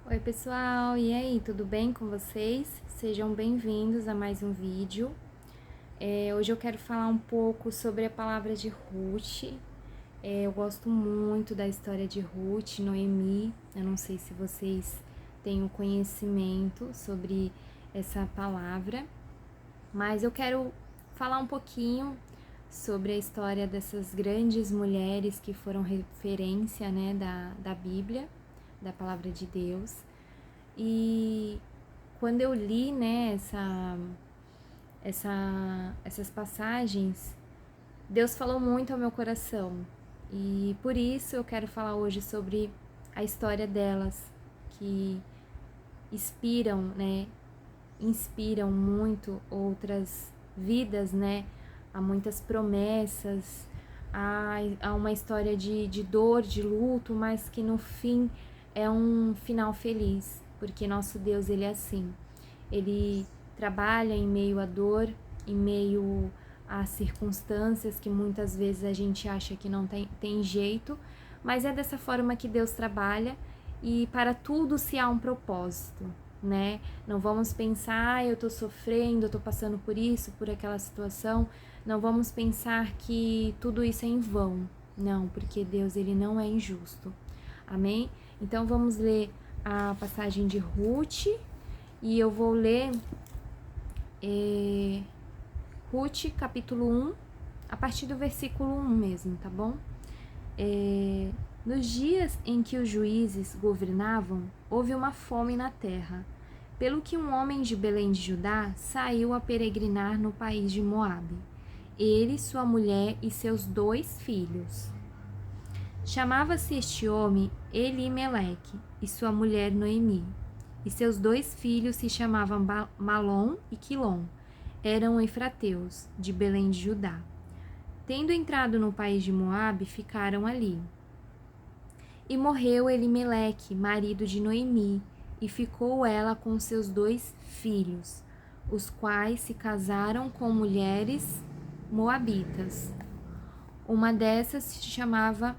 Oi pessoal, e aí, tudo bem com vocês? Sejam bem-vindos a mais um vídeo. Hoje eu quero falar um pouco sobre a palavra de Ruth. Eu gosto muito da história de Ruth, Noemi. Eu não sei se vocês têm o conhecimento sobre essa palavra, mas eu quero falar um pouquinho sobre a história dessas grandes mulheres que foram referência, né, da Bíblia, da palavra de Deus. E quando eu li, né, essas passagens, Deus falou muito ao meu coração. E por isso eu quero falar hoje sobre a história delas, que inspiram muito outras vidas, né? Há muitas promessas, há uma história de dor, de luto, mas que no fim é um final feliz, porque nosso Deus, ele é assim. Ele trabalha em meio à dor, em meio às circunstâncias que muitas vezes a gente acha que não tem jeito, mas é dessa forma que Deus trabalha e para tudo se há um propósito, né? Não vamos pensar, eu tô sofrendo, eu tô passando por isso, por aquela situação. Não vamos pensar que tudo isso é em vão. Não, porque Deus, ele não é injusto. Amém? Então vamos ler a passagem de Ruth e eu vou ler Ruth, capítulo 1, a partir do versículo 1 mesmo, tá bom? Nos dias em que os juízes governavam, houve uma fome na terra, pelo que um homem de Belém de Judá saiu a peregrinar no país de Moabe, ele, sua mulher e seus 2 filhos. Chamava-se este homem Elimeleque, e sua mulher Noemi, e seus 2 filhos se chamavam Malom e Quilom, eram efrateus, de Belém de Judá. Tendo entrado no país de Moabe, ficaram ali. E morreu Elimeleque, marido de Noemi, e ficou ela com seus 2 filhos, os quais se casaram com mulheres moabitas. Uma dessas se chamava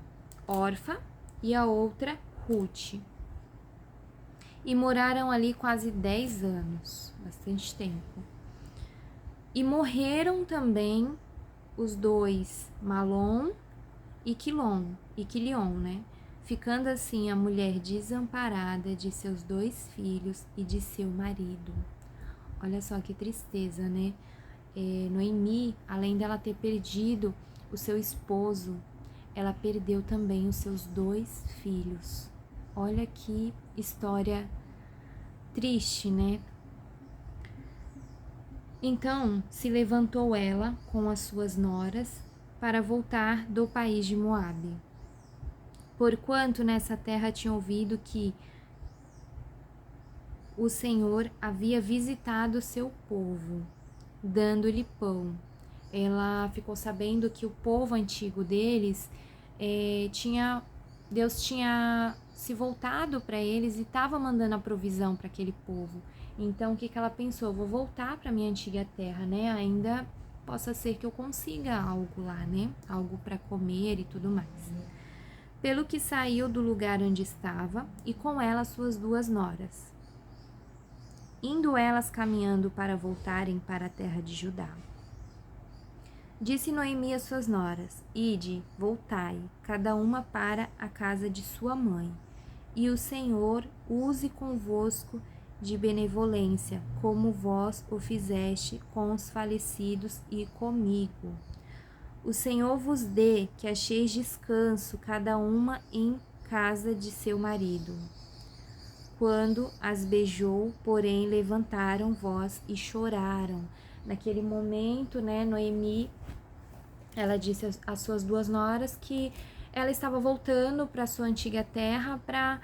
Orfa e a outra Ruth. E moraram ali quase 10 anos, bastante tempo. E morreram também os 2, Malom e Quilion, né? Ficando assim a mulher desamparada de seus 2 filhos e de seu marido. Olha só que tristeza, né? Noemi, além dela ter perdido o seu esposo, ela perdeu também os seus 2 filhos. Olha que história triste, né? Então se levantou ela com as suas noras para voltar do país de Moabe, porquanto nessa terra tinha ouvido que o Senhor havia visitado o seu povo, dando-lhe pão. Ela ficou sabendo que o povo antigo deles Deus tinha se voltado para eles e estava mandando a provisão para aquele povo. Então, o que ela pensou? Vou voltar para minha antiga terra, né? Ainda possa ser que eu consiga algo lá, né? Algo para comer e tudo mais. Pelo que saiu do lugar onde estava e com ela suas 2 noras, indo elas caminhando para voltarem para a terra de Judá. Disse Noemi às suas noras: Ide, voltai, cada uma para a casa de sua mãe, e o Senhor use convosco de benevolência, como vós o fizeste com os falecidos e comigo. O Senhor vos dê que acheis descanso, cada uma em casa de seu marido. Quando as beijou, porém, levantaram voz e choraram. Naquele momento, né, Noemi, ela disse às suas 2 noras que ela estava voltando para sua antiga terra para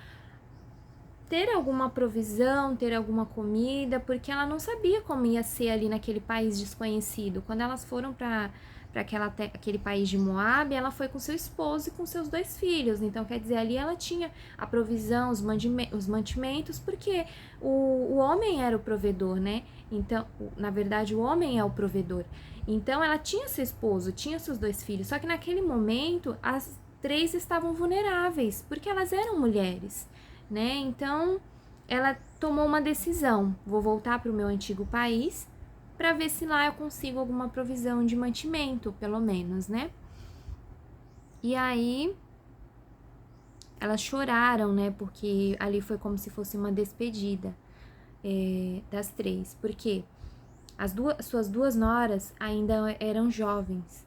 ter alguma provisão, ter alguma comida, porque ela não sabia como ia ser ali naquele país desconhecido. Quando elas foram para aquele país de Moabe, ela foi com seu esposo e com seus 2 filhos. Então, quer dizer, ali ela tinha a provisão, os mantimentos, porque o homem era o provedor, né? Então, na verdade, o homem é o provedor. Então, ela tinha seu esposo, tinha seus 2 filhos. Só que naquele momento, as 3 estavam vulneráveis, porque elas eram mulheres, né? Então, ela tomou uma decisão: vou voltar para o meu antigo país para ver se lá eu consigo alguma provisão de mantimento, pelo menos, né? E aí elas choraram, né? Porque ali foi como se fosse uma despedida das três. Porque suas duas noras ainda eram jovens.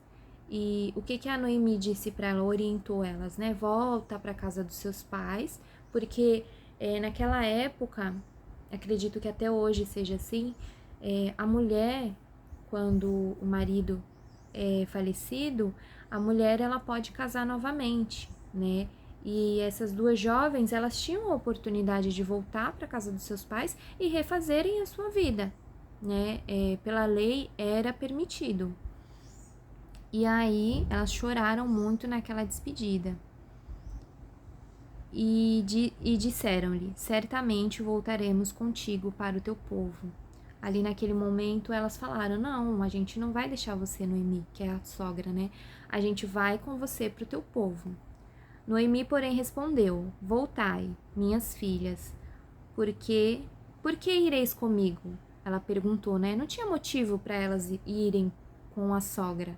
E o que a Noemi disse para ela? Orientou elas, né? Volta para casa dos seus pais, porque naquela época, acredito que até hoje seja assim, a mulher, quando o marido é falecido, a mulher ela pode casar novamente, né? E essas duas jovens, elas tinham a oportunidade de voltar para casa dos seus pais e refazerem a sua vida, né? Pela lei era permitido. E aí elas choraram muito naquela despedida. E disseram-lhe: certamente voltaremos contigo para o teu povo. Ali naquele momento elas falaram: não, a gente não vai deixar você, Noemi, que é a sogra, né? A gente vai com você para o teu povo. Noemi, porém, respondeu: voltai, minhas filhas, por que ireis comigo? Ela perguntou, né? Não tinha motivo para elas irem com a sogra.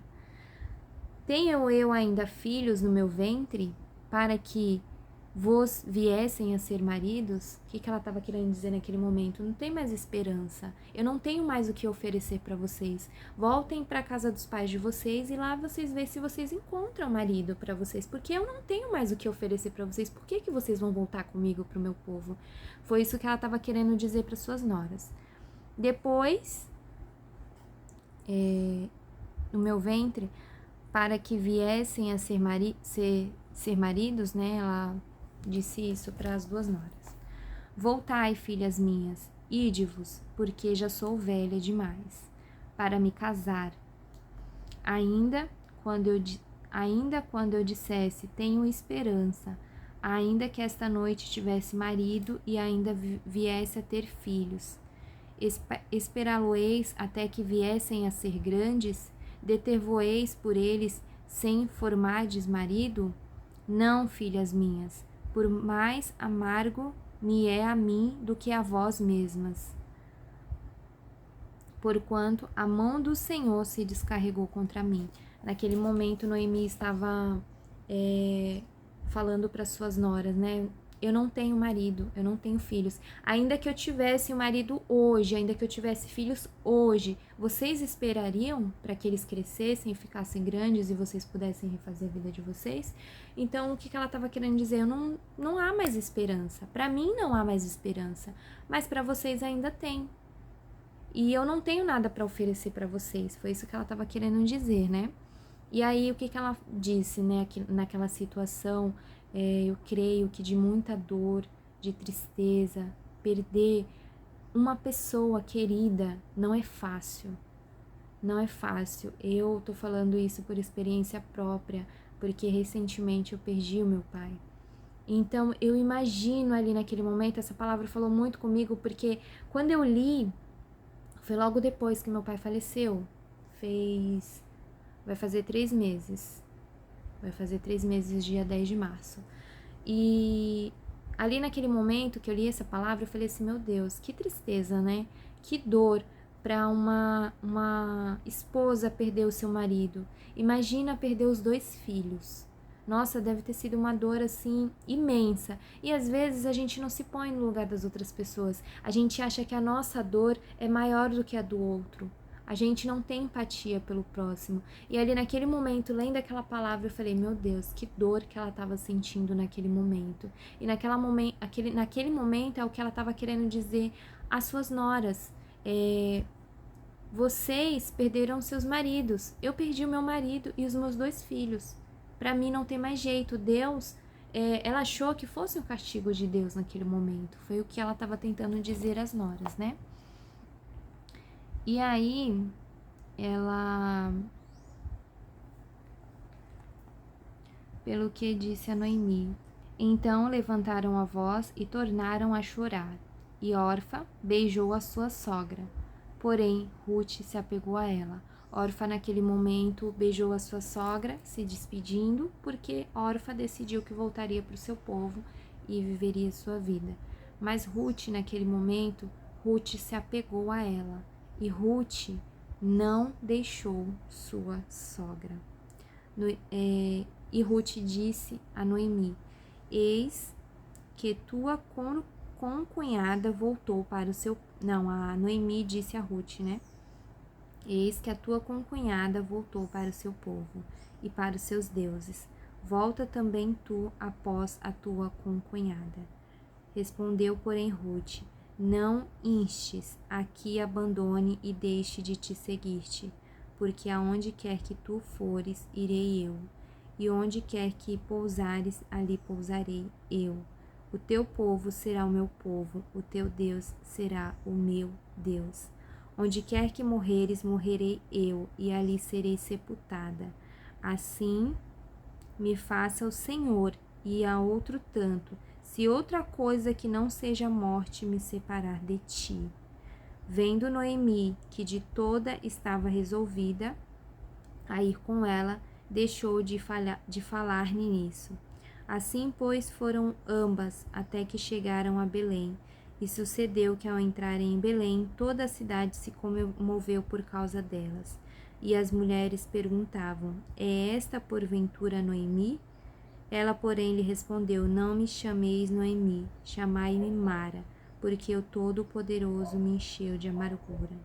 Tenho eu ainda filhos no meu ventre para que vos viessem a ser maridos? O que ela estava querendo dizer naquele momento? Não tem mais esperança. Eu não tenho mais o que oferecer para vocês. Voltem para a casa dos pais de vocês e lá vocês veem se vocês encontram marido para vocês, porque eu não tenho mais o que oferecer para vocês. Por que vocês vão voltar comigo para o meu povo? Foi isso que ela estava querendo dizer para suas noras. Depois, no meu ventre, para que viessem a ser maridos, né? Ela disse isso para as duas noras. Voltai, filhas minhas, ide-vos, porque já sou velha demais para me casar. Ainda quando eu dissesse, tenho esperança, ainda que esta noite tivesse marido e ainda viesse a ter filhos, esperá-lo-eis até que viessem a ser grandes? Deter-vo-eis por eles sem formardes marido? Não, filhas minhas, por mais amargo me é a mim do que a vós mesmas, porquanto a mão do Senhor se descarregou contra mim. Naquele momento, Noemi estava falando para suas noras, né? Eu não tenho marido, eu não tenho filhos. Ainda que eu tivesse um marido hoje, ainda que eu tivesse filhos hoje, vocês esperariam para que eles crescessem e ficassem grandes e vocês pudessem refazer a vida de vocês? Então, o que ela estava querendo dizer? Não há mais esperança. Para mim não há mais esperança, mas para vocês ainda tem. E eu não tenho nada para oferecer para vocês. Foi isso que ela estava querendo dizer, né? E aí, o que ela disse, né, naquela situação, eu creio que de muita dor, de tristeza, perder uma pessoa querida não é fácil. Não é fácil. Eu tô falando isso por experiência própria, porque recentemente eu perdi o meu pai. Então, eu imagino ali naquele momento, essa palavra falou muito comigo, porque quando eu li, foi logo depois que meu pai faleceu. Vai fazer 3 meses. Vai fazer 3 meses, dia 10 de março. E ali naquele momento que eu li essa palavra, eu falei assim, meu Deus, que tristeza, né? Que dor para uma esposa perder o seu marido. Imagina perder os 2 filhos. Nossa, deve ter sido uma dor assim imensa. E às vezes a gente não se põe no lugar das outras pessoas. A gente acha que a nossa dor é maior do que a do outro. A gente não tem empatia pelo próximo. E ali naquele momento, lendo aquela palavra, eu falei, meu Deus, que dor que ela estava sentindo naquele momento. E naquele momento é o que ela estava querendo dizer às suas noras. Vocês perderam seus maridos. Eu perdi o meu marido e os meus 2 filhos. Para mim não tem mais jeito. Deus, ela achou que fosse o castigo de Deus naquele momento. Foi o que ela estava tentando dizer às noras, né? E aí, ela, pelo que disse a Noemi, então levantaram a voz e tornaram a chorar. E Orfa beijou a sua sogra. Porém, Ruth se apegou a ela. Orfa, naquele momento, beijou a sua sogra, se despedindo, porque Orfa decidiu que voltaria para o seu povo e viveria sua vida. Mas Ruth, naquele momento, Ruth se apegou a ela e Ruth não deixou sua sogra. E Ruth disse a Noemi: eis que tua concunhada voltou para o seu... Não, a Noemi disse a Ruth, né? Eis que a tua concunhada voltou para o seu povo e para os seus deuses. Volta também tu após a tua concunhada. Respondeu, porém, Ruth: não instes a que abandone e deixe de te seguir-te, porque aonde quer que tu fores, irei eu, e onde quer que pousares, ali pousarei eu. O teu povo será o meu povo, o teu Deus será o meu Deus. Onde quer que morreres, morrerei eu, e ali serei sepultada. Assim me faça o Senhor, e a outro tanto, se outra coisa que não seja a morte me separar de ti. Vendo Noemi que de toda estava resolvida a ir com ela, deixou de falar nisso. Assim, pois, foram ambas até que chegaram a Belém. E sucedeu que, ao entrarem em Belém, toda a cidade se comoveu por causa delas. E as mulheres perguntavam: é esta porventura Noemi? Ela, porém, lhe respondeu: não me chameis Noemi, chamai-me Mara, porque o Todo-Poderoso me encheu de amargura.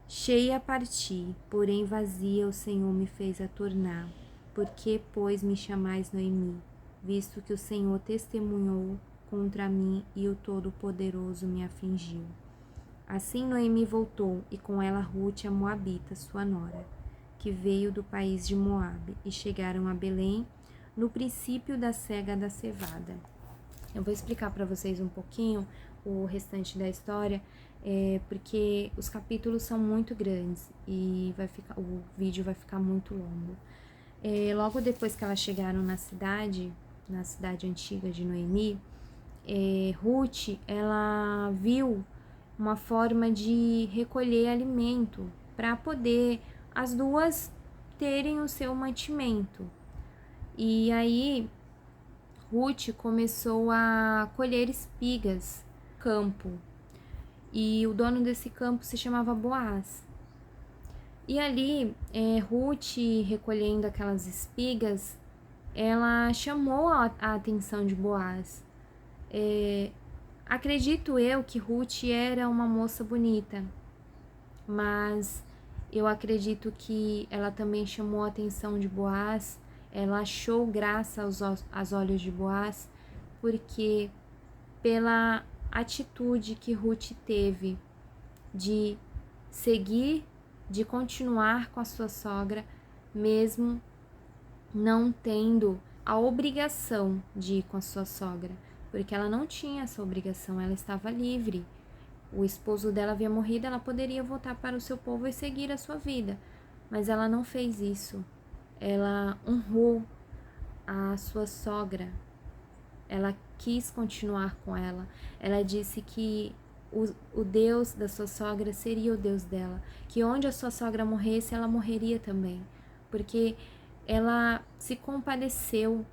Cheia parti, porém vazia o Senhor me fez a tornar. Por que, pois, me chamais Noemi, visto que o Senhor testemunhou contra mim e o Todo-Poderoso me afligiu? Assim Noemi voltou, e com ela Ruth, a Moabita, sua nora, que veio do país de Moabe, e chegaram a Belém no princípio da cega da cevada. Eu vou explicar para vocês um pouquinho o restante da história, porque os capítulos são muito grandes e o vídeo vai ficar muito longo. Logo depois que elas chegaram na cidade antiga de Noemi, Ruth, ela viu uma forma de recolher alimento para poder as duas terem o seu mantimento. E aí Ruth começou a colher espigas no campo, e o dono desse campo se chamava Boaz. E ali, Ruth, recolhendo aquelas espigas, ela chamou a atenção de Boaz. Acredito eu que Ruth era uma moça bonita, mas eu acredito que ela também chamou a atenção de Boaz. Ela achou graça aos olhos de Boaz, porque pela atitude que Ruth teve de seguir, de continuar com a sua sogra, mesmo não tendo a obrigação de ir com a sua sogra, porque ela não tinha essa obrigação, ela estava livre. O esposo dela havia morrido, ela poderia voltar para o seu povo e seguir a sua vida, mas ela não fez isso. Ela honrou a sua sogra, ela quis continuar com ela. Ela disse que o Deus da sua sogra seria o Deus dela, que onde a sua sogra morresse, ela morreria também, porque ela se compadeceu,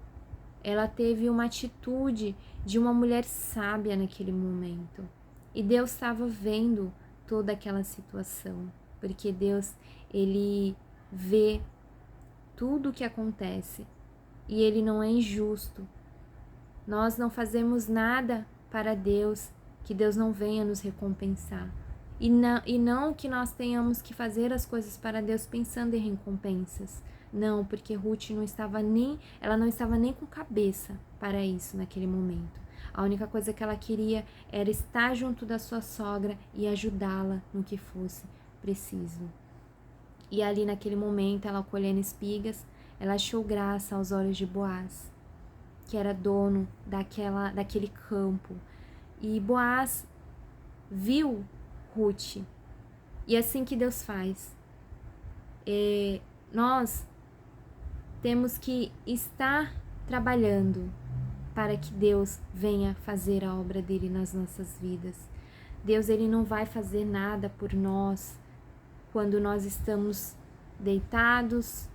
ela teve uma atitude de uma mulher sábia naquele momento. E Deus estava vendo toda aquela situação, porque Deus, ele vê tudo o que acontece e ele não é injusto. Nós não fazemos nada para Deus que Deus não venha nos recompensar. E não que nós tenhamos que fazer as coisas para Deus pensando em recompensas. Não, porque Ruth não estava nem com cabeça para isso naquele momento. A única coisa que ela queria era estar junto da sua sogra e ajudá-la no que fosse preciso. E ali naquele momento, ela colhendo espigas, ela achou graça aos olhos de Boaz, que era dono daquele campo. E Boaz viu Ruth. E é assim que Deus faz. Nós temos que estar trabalhando para que Deus venha fazer a obra dele nas nossas vidas. Deus, ele não vai fazer nada por nós quando nós estamos deitados,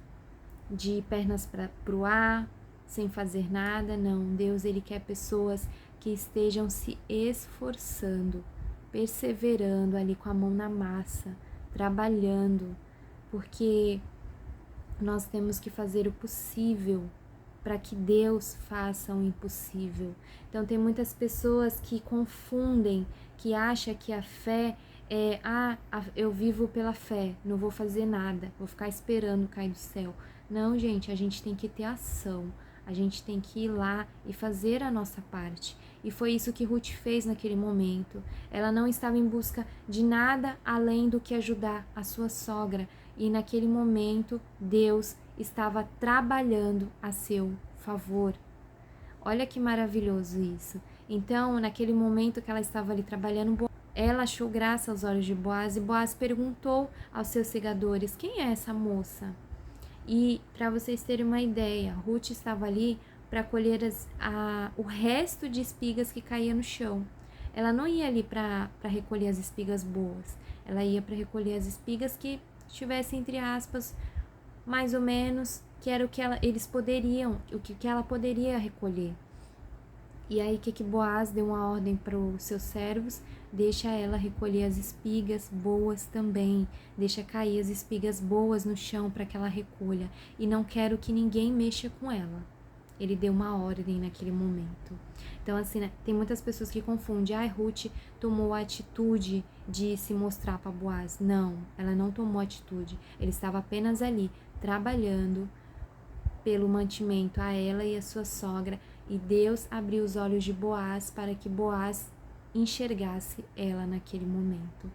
de pernas para o ar, sem fazer nada. Não, Deus, ele quer pessoas que estejam se esforçando, perseverando ali com a mão na massa, trabalhando, porque nós temos que fazer o possível para que Deus faça o impossível. Então tem muitas pessoas que confundem, que acham que a fé é, eu vivo pela fé, não vou fazer nada, vou ficar esperando cair do céu. Não, gente, a gente tem que ter ação, a gente tem que ir lá e fazer a nossa parte. E foi isso que Ruth fez naquele momento. Ela não estava em busca de nada além do que ajudar a sua sogra. E naquele momento, Deus estava trabalhando a seu favor. Olha que maravilhoso isso. Então, naquele momento que ela estava ali trabalhando, ela achou graça aos olhos de Boaz e Boaz perguntou aos seus segadores: quem é essa moça? E para vocês terem uma ideia, Ruth estava ali para colher o resto de espigas que caía no chão. Ela não ia ali para recolher as espigas boas, ela ia para recolher as espigas que estivessem, entre aspas, mais ou menos, que era o que eles poderiam, o que ela poderia recolher. E aí que Boaz deu uma ordem para os seus servos: deixa ela recolher as espigas boas também, deixa cair as espigas boas no chão para que ela recolha, e não quero que ninguém mexa com ela. Ele deu uma ordem naquele momento. Então assim, né, tem muitas pessoas que confundem: Ruth tomou a atitude de se mostrar para Boaz. Não, ela não tomou atitude, ele estava apenas ali trabalhando pelo mantimento a ela e a sua sogra, e Deus abriu os olhos de Boaz para que Boaz enxergasse ela naquele momento.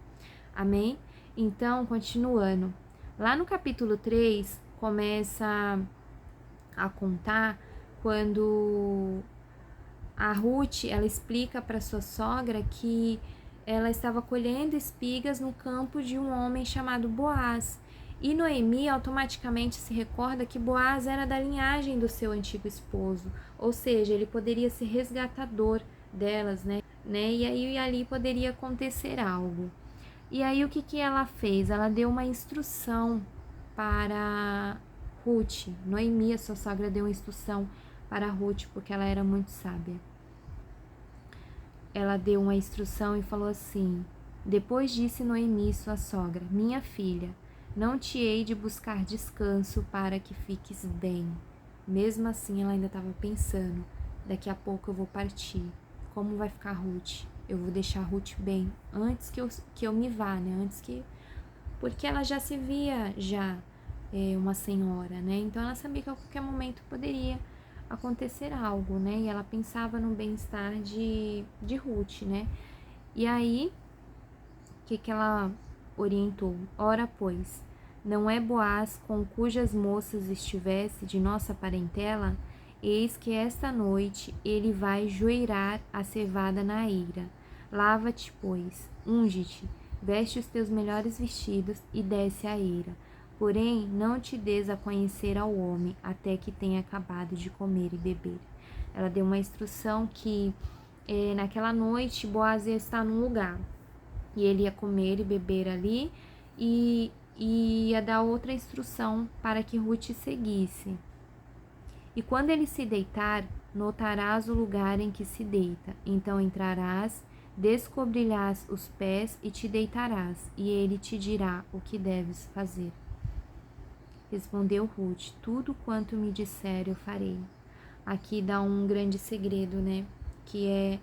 Amém? Então, continuando, lá no capítulo 3, começa a contar quando a Ruth, ela explica para sua sogra que ela estava colhendo espigas no campo de um homem chamado Boaz. E Noemi automaticamente se recorda que Boaz era da linhagem do seu antigo esposo, ou seja, ele poderia ser resgatador delas, né? E aí ali poderia acontecer algo. E aí o que ela fez? Ela deu uma instrução para Ruth. Noemi, a sua sogra, deu uma instrução para Ruth, porque ela era muito sábia. Ela deu uma instrução e falou assim: depois disse Noemi, sua sogra: minha filha, não te hei de buscar descanso para que fiques bem. Mesmo assim, ela ainda estava pensando: daqui a pouco eu vou partir. Como vai ficar Ruth? Eu vou deixar Ruth bem antes que eu me vá, né? Porque ela já se via uma senhora, né? Então ela sabia que a qualquer momento poderia acontecer algo, né? E ela pensava no bem-estar de Ruth, né? E aí, o que ela orientou? Ora, pois, não é Boaz com cujas moças estivesse de nossa parentela? Eis que esta noite ele vai joirar a cevada na eira. Lava-te, pois, unge-te, veste os teus melhores vestidos e desce a eira. Porém, não te des a conhecer ao homem até que tenha acabado de comer e beber. Ela deu uma instrução que naquela noite Boaz ia estar num lugar e ele ia comer e beber ali, e ia dar outra instrução para que Ruth seguisse. E quando ele se deitar, notarás o lugar em que se deita. Então entrarás, descobrirás os pés e te deitarás, e ele te dirá o que deves fazer. Respondeu Ruth: tudo quanto me disser eu farei. Aqui dá um grande segredo, né? Que é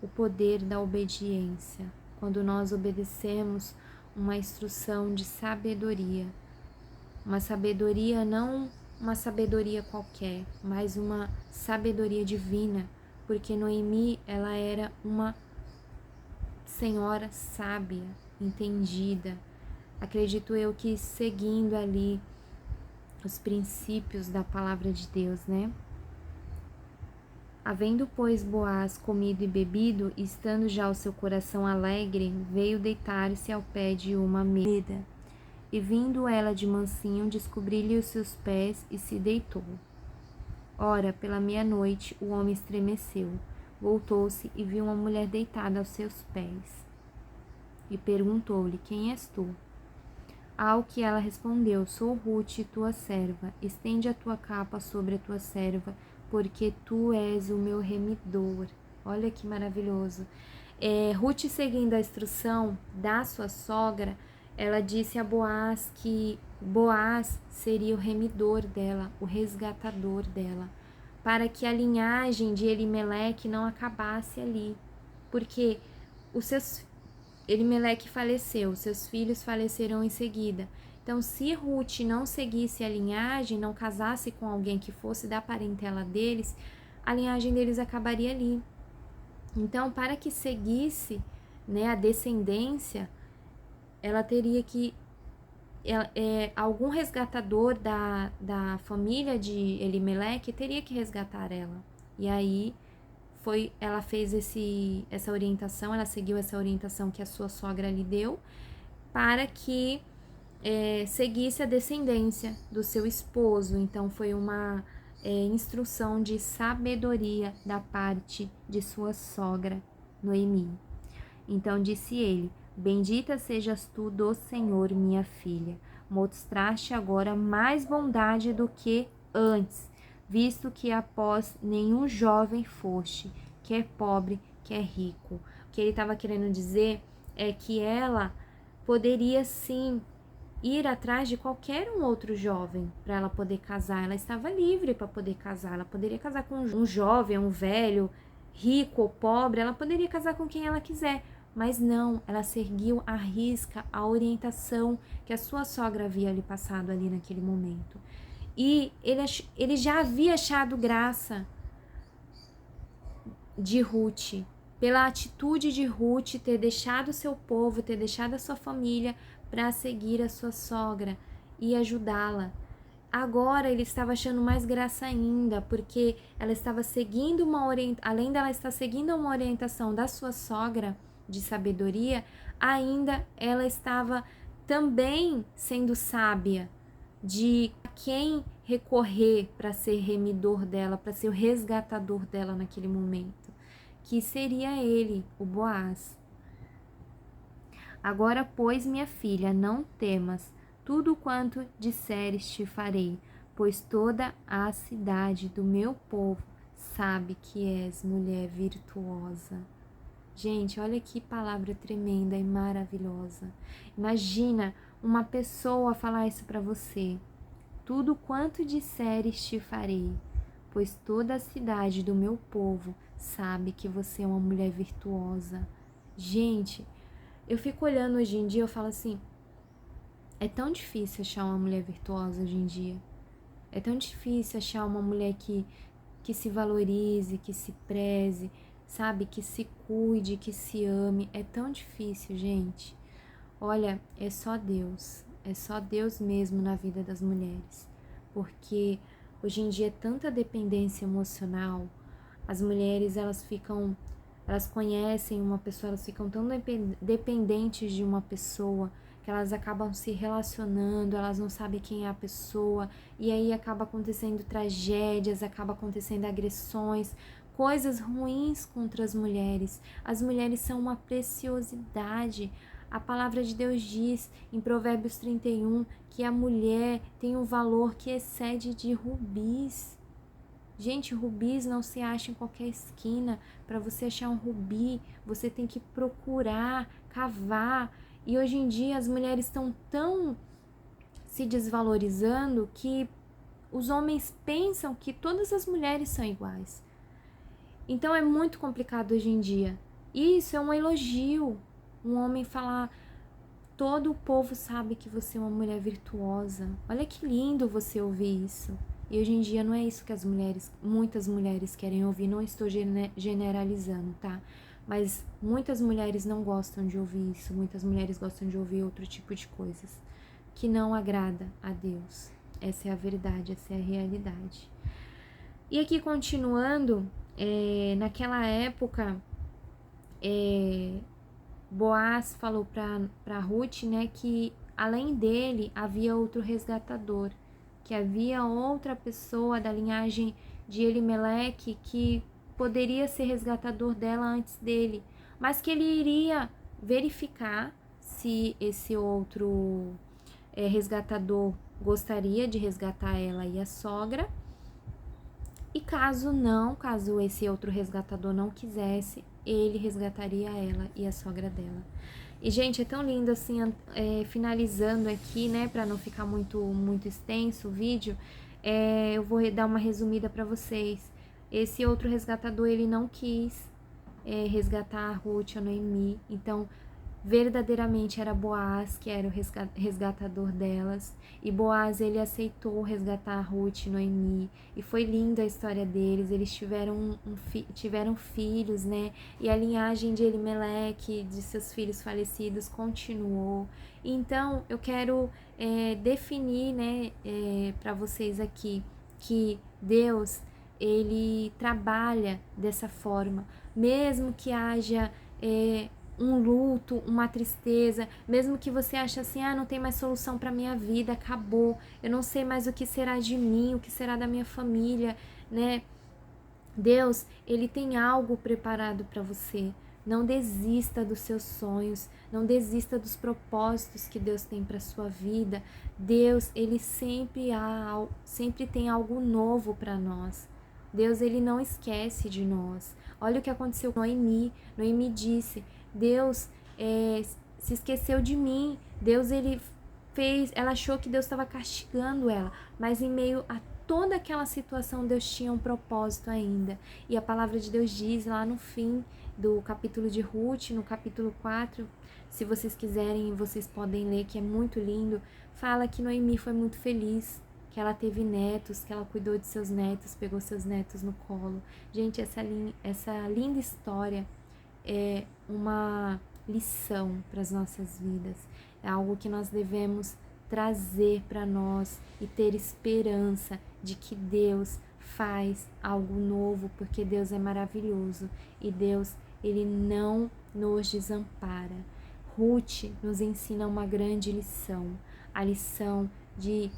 o poder da obediência. Quando nós obedecemos uma instrução de sabedoria. Uma sabedoria, não uma sabedoria qualquer, mas uma sabedoria divina. Porque Noemi, ela era uma senhora sábia, entendida. Acredito eu que seguindo ali os princípios da palavra de Deus, né? Havendo, pois, Boaz comido e bebido, e estando já o seu coração alegre, veio deitar-se ao pé de uma mesa. E vindo ela de mansinho, descobri-lhe os seus pés e se deitou. Ora, pela meia-noite, o homem estremeceu, voltou-se e viu uma mulher deitada aos seus pés. E perguntou-lhe: quem és tu? Ao que ela respondeu: sou Ruth, tua serva. Estende a tua capa sobre a tua serva, porque tu és o meu remidor. Olha que maravilhoso. Ruth, seguindo a instrução da sua sogra, ela disse a Boaz que Boaz seria o remidor dela, o resgatador dela, para que a linhagem de Elimeleque não acabasse ali, porque Elimeleque faleceu, seus filhos faleceram em seguida. Então, se Ruth não seguisse a linhagem, não casasse com alguém que fosse da parentela deles, a linhagem deles acabaria ali. Então, para que seguisse, né, a descendência, ela teria que algum resgatador da família de Elimeleque teria que resgatar ela. E aí ela fez essa orientação, ela seguiu essa orientação que a sua sogra lhe deu, para que seguisse a descendência do seu esposo. Então foi uma instrução de sabedoria da parte de sua sogra, Noemi. Então disse ele: Bendita sejas tu do Senhor, minha filha. Mostraste agora mais bondade do que antes, visto que após nenhum jovem foste, quer pobre, quer rico. O que ele estava querendo dizer é que ela poderia sim ir atrás de qualquer um outro jovem para ela poder casar. Ela estava livre para poder casar. Ela poderia casar com um jovem, um velho, rico ou pobre. Ela poderia casar com quem ela quiser. Mas não, ela seguiu à risca a orientação que a sua sogra havia lhe passado ali naquele momento. E ele já havia achado graça de Ruth, pela atitude de Ruth ter deixado seu povo, ter deixado a sua família para seguir a sua sogra e ajudá-la. Agora ele estava achando mais graça ainda, porque ela estava seguindo além dela estar seguindo uma orientação da sua sogra de sabedoria, ainda ela estava também sendo sábia de quem recorrer para ser remidor dela, para ser o resgatador dela naquele momento, que seria ele, o Boaz. Agora, pois, minha filha, não temas, tudo quanto disseres te farei, pois toda a cidade do meu povo sabe que és mulher virtuosa. Gente, olha que palavra tremenda e maravilhosa. Imagina uma pessoa falar isso para você. Tudo quanto disseres te farei, pois toda a cidade do meu povo sabe que você é uma mulher virtuosa. Gente, eu fico olhando hoje em dia, eu falo assim, é tão difícil achar uma mulher virtuosa hoje em dia. É tão difícil achar uma mulher que se valorize, que se preze, sabe? Que se cuide, que se ame. É tão difícil, gente. Olha, é só Deus mesmo na vida das mulheres. Porque hoje em dia é tanta dependência emocional. As mulheres, elas conhecem uma pessoa, elas ficam tão dependentes de uma pessoa que elas acabam se relacionando, elas não sabem quem é a pessoa, e aí acaba acontecendo tragédias, acaba acontecendo agressões, coisas ruins contra as mulheres. As mulheres são uma preciosidade. A palavra de Deus diz em Provérbios 31 que a mulher tem um valor que excede de rubis. Gente, rubis não se acha em qualquer esquina. Para você achar um rubi, você tem que procurar, cavar. E hoje em dia as mulheres estão tão se desvalorizando que os homens pensam que todas as mulheres são iguais. Então é muito complicado hoje em dia. Isso é um elogio. Um homem falar, todo o povo sabe que você é uma mulher virtuosa. Olha que lindo você ouvir isso. E hoje em dia não é isso que muitas mulheres querem ouvir. Não estou generalizando, tá? Mas muitas mulheres não gostam de ouvir isso. Muitas mulheres gostam de ouvir outro tipo de coisas que não agrada a Deus. Essa é a verdade, essa é a realidade. E aqui continuando, naquela época, Boaz falou para Ruth, né, que além dele havia outro resgatador, que havia outra pessoa da linhagem de Elimeleque que poderia ser resgatador dela antes dele, mas que ele iria verificar se esse outro resgatador gostaria de resgatar ela e a sogra, E caso esse outro resgatador não quisesse, ele resgataria ela e a sogra dela. E, gente, é tão lindo assim, finalizando aqui, né, para não ficar muito extenso o vídeo, eu vou dar uma resumida para vocês. Esse outro resgatador, ele não quis resgatar a Ruth e a Noemi, então verdadeiramente era Boaz que era o resgatador delas, e Boaz, ele aceitou resgatar a Ruth e Noemi, e foi linda a história deles. Eles tiveram filhos, né, e a linhagem de Elimeleque, de seus filhos falecidos, continuou. Então eu quero definir, né, para vocês aqui, que Deus, ele trabalha dessa forma, mesmo que haja um luto, uma tristeza, mesmo que você ache assim, não tem mais solução para minha vida, acabou, eu não sei mais o que será de mim, o que será da minha família, né? Deus, ele tem algo preparado para você. Não desista dos seus sonhos, não desista dos propósitos que Deus tem para sua vida. Deus, ele sempre tem algo novo para nós. Deus, ele não esquece de nós. Olha o que aconteceu com Noemi. Noemi disse: Deus se esqueceu de mim. Deus, ela achou que Deus estava castigando ela, mas em meio a toda aquela situação, Deus tinha um propósito ainda. E a palavra de Deus diz lá no fim do capítulo de Ruth, no capítulo 4, se vocês quiserem, vocês podem ler, que é muito lindo, fala que Noemi foi muito feliz, que ela teve netos, que ela cuidou de seus netos, pegou seus netos no colo. Gente, essa linda história é uma lição para as nossas vidas, é algo que nós devemos trazer para nós e ter esperança de que Deus faz algo novo, porque Deus é maravilhoso e Deus, ele não nos desampara. Ruth nos ensina uma grande lição, a lição de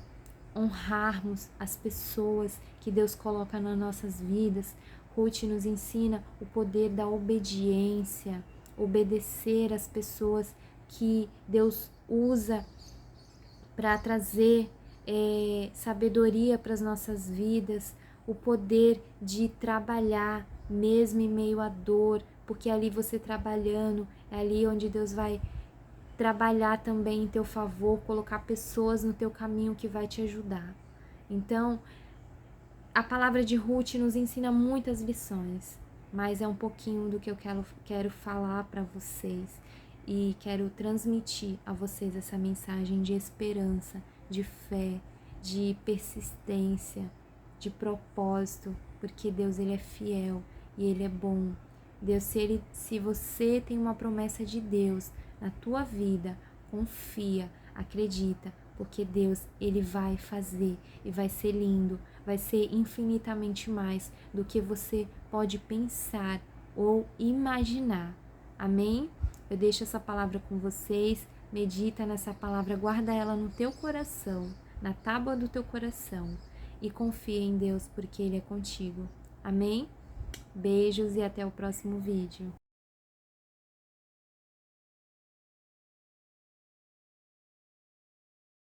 honrarmos as pessoas que Deus coloca nas nossas vidas. Ruth nos ensina o poder da obediência, obedecer às pessoas que Deus usa para trazer sabedoria para as nossas vidas, o poder de trabalhar mesmo em meio à dor, porque ali você trabalhando, é ali onde Deus vai trabalhar também em teu favor, colocar pessoas no teu caminho que vai te ajudar. Então, a palavra de Ruth nos ensina muitas lições, mas é um pouquinho do que eu quero falar para vocês e quero transmitir a vocês essa mensagem de esperança, de fé, de persistência, de propósito, porque Deus, ele é fiel e ele é bom. Deus, se você tem uma promessa de Deus na tua vida, confia, acredita, porque Deus, ele vai fazer e vai ser lindo, vai ser infinitamente mais do que você pode pensar ou imaginar. Amém? Eu deixo essa palavra com vocês, medita nessa palavra, guarda ela no teu coração, na tábua do teu coração e confia em Deus, porque ele é contigo. Amém? Beijos e até o próximo vídeo.